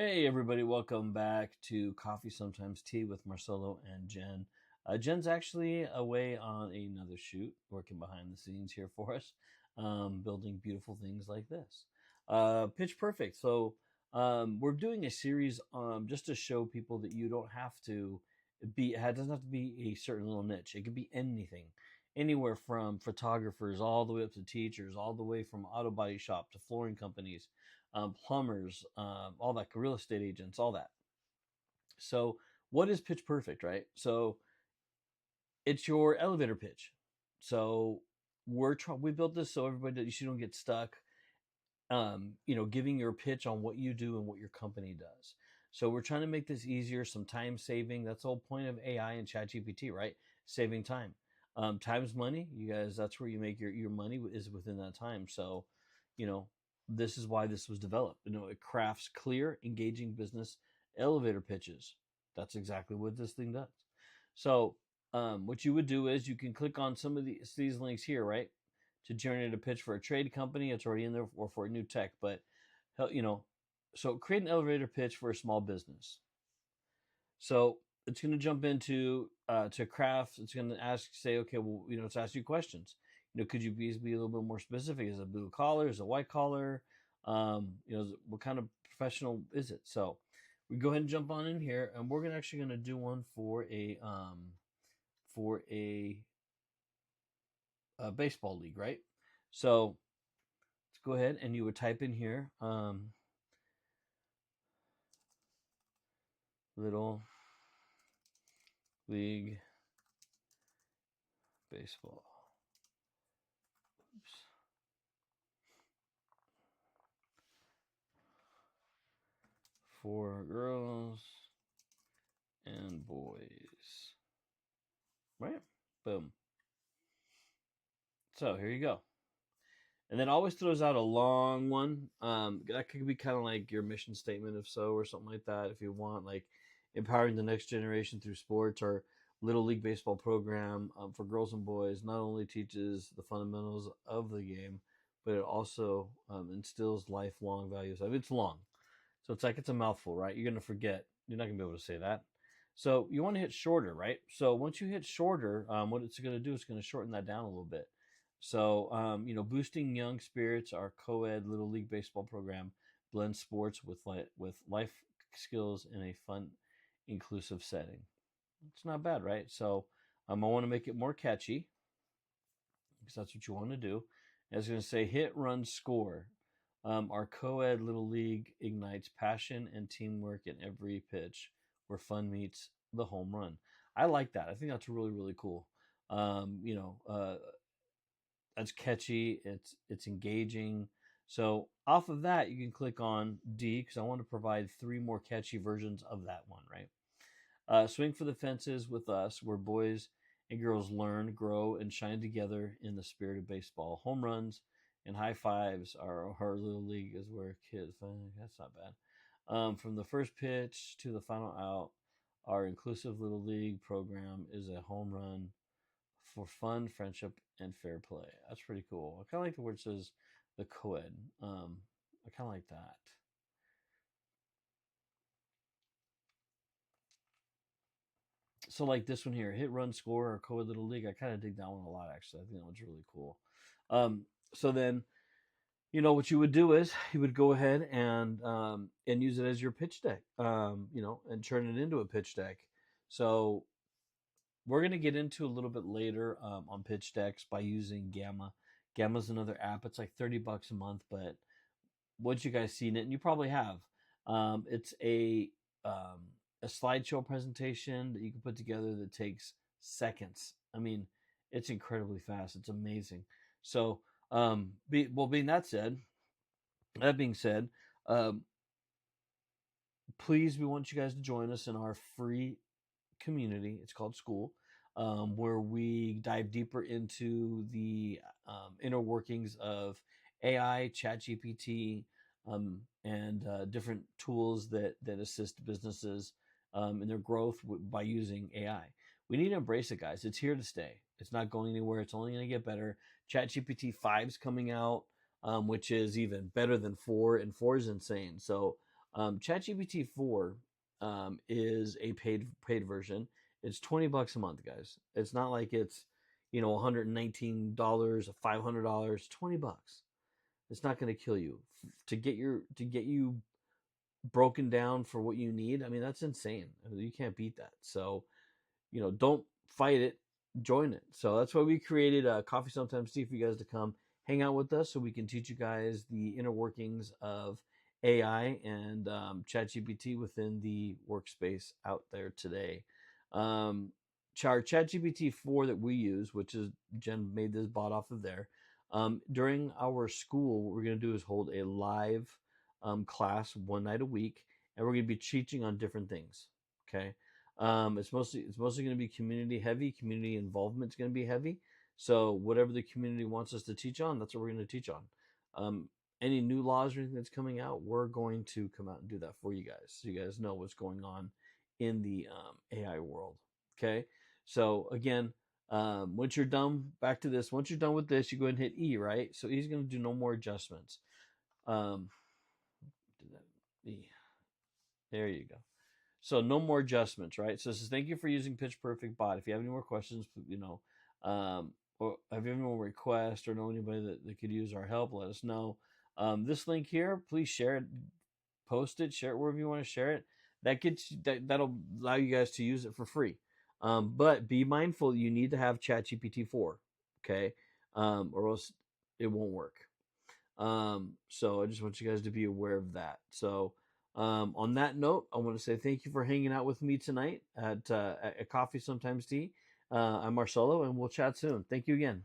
Hey everybody, welcome back to Coffee Sometimes Tea with Marcelo and Jen. Jen's actually away on another shoot, working behind the scenes here for us, building beautiful things like this. Pitch Perfect. We're doing a series just to show people that you don't have to it doesn't have to be a certain little niche. It could be anything, anywhere from photographers all the way up to teachers, all the way from auto body shop to flooring companies, plumbers, all that, real estate agents, all that. So, what is Pitch Perfect, right? So, it's your elevator pitch. So, we built this so everybody that you don't get stuck. Giving your pitch on what you do and what your company does. So we're trying to make this easier, some time saving. That's the whole point of AI and CHAT GPT, right? Saving time. Time's money. You guys, that's where you make your money is within that time. So, you know, this is why this was developed. It crafts clear, engaging business elevator pitches. That's exactly what this thing does. So, what you would do is you can click on some of these links here, right? To generate a pitch for a trade company. It's already in there, or for a new tech, but so create an elevator pitch for a small business. So it's going to jump into to craft. It's going to say, okay, well, it's ask you questions. Could you please be a little bit more specific? Is it a blue collar? Is it a white collar? What kind of professional is it? So we go ahead and jump on in here, and we're actually going to do one for a baseball league, right? So let's go ahead and you would type in here Little League Baseball. Oops. For girls and boys. Right? Boom. So here you go. And then always throws out a long one. That could be kind of like your mission statement, if so, or something like that. If you want, like empowering the next generation through sports, or Little League Baseball program for girls and boys not only teaches the fundamentals of the game, but it also instills lifelong values. I mean, it's long, so it's a mouthful, right? You're gonna forget. You're not gonna be able to say that. So you want to hit shorter, right? So once you hit shorter, what it's going to do is going to shorten that down a little bit. So, boosting young spirits, our co-ed Little League Baseball program blends sports with life skills in a fun, inclusive setting. It's not bad, right? So, I want to make it more catchy because that's what you want to do. And it's going to say hit, run, score. Our co-ed Little League ignites passion and teamwork in every pitch, where fun meets the home run. I like that. I think that's really, really cool. That's catchy. It's engaging. So off of that, you can click on D, because I want to provide 3 more catchy versions of that one, right? Swing for the fences with us, where boys and girls learn, grow, and shine together in the spirit of baseball. Home runs and high fives are our little league is where kids. That's not bad. From the first pitch to the final out, our inclusive little league program is a home run for fun, friendship, and fair play. That's pretty cool. I kind of like the word says the co-ed. I kind of like that. So like this one here, hit, run, score, or co-ed little league. I kind of dig that one a lot, actually. I think that one's really cool. So then, what you would do is you would go ahead and use it as your pitch deck, and turn it into a pitch deck. So we're going to get into a little bit later on pitch decks by using Gamma. Gamma's another app. It's like $30 a month, but once you guys seen it, and you probably have, it's a slideshow presentation that you can put together that takes seconds. I mean, it's incredibly fast. It's amazing. So, that being said, please, we want you guys to join us in our free community. It's called School, where we dive deeper into the inner workings of AI, Chat GPT, and different tools that assist businesses in their growth by using AI. We need to embrace it, guys. It's here to stay. It's not going anywhere. It's only going to get better. Chat GPT 5 is coming out, which is even better than 4, and 4 is insane. So ChatGPT 4 is a paid version. It's $20 a month, guys. It's not like it's $119, $500, $20. It's not going to kill you to get you broken down for what you need. I mean, that's insane. I mean, you can't beat that. So don't fight it, join it. So that's why we created a Coffee Sometimes Tea for you guys to come hang out with us so we can teach you guys the inner workings of AI and ChatGPT within the workspace out there today. Our ChatGPT 4 that we use, which is Jen made this bot off of there, during our school, what we're going to do is hold a live class one night a week, and we're going to be teaching on different things. Okay. It's mostly going to be community heavy. Community involvement is going to be heavy. So whatever the community wants us to teach on, that's what we're going to teach on. Any new laws or anything that's coming out, we're going to come out and do that for you guys, so you guys know what's going on in the AI world. Okay. So again, once you're done, back to this. Once you're done with this, you go ahead and hit E, right? So E's going to do no more adjustments. E. There you go. So no more adjustments, right? So it says, thank you for using Pitch Perfect Bot. If you have any more questions, or have you any more requests or know anybody that could use our help, let us know. This link here, please share it, post it, share it wherever you want to share it. That'll allow you guys to use it for free. But be mindful, you need to have ChatGPT 4, okay? Or else it won't work. So I just want you guys to be aware of that. So on that note, I want to say thank you for hanging out with me tonight at Coffee Sometimes Tea. I'm Marcelo, and we'll chat soon. Thank you again.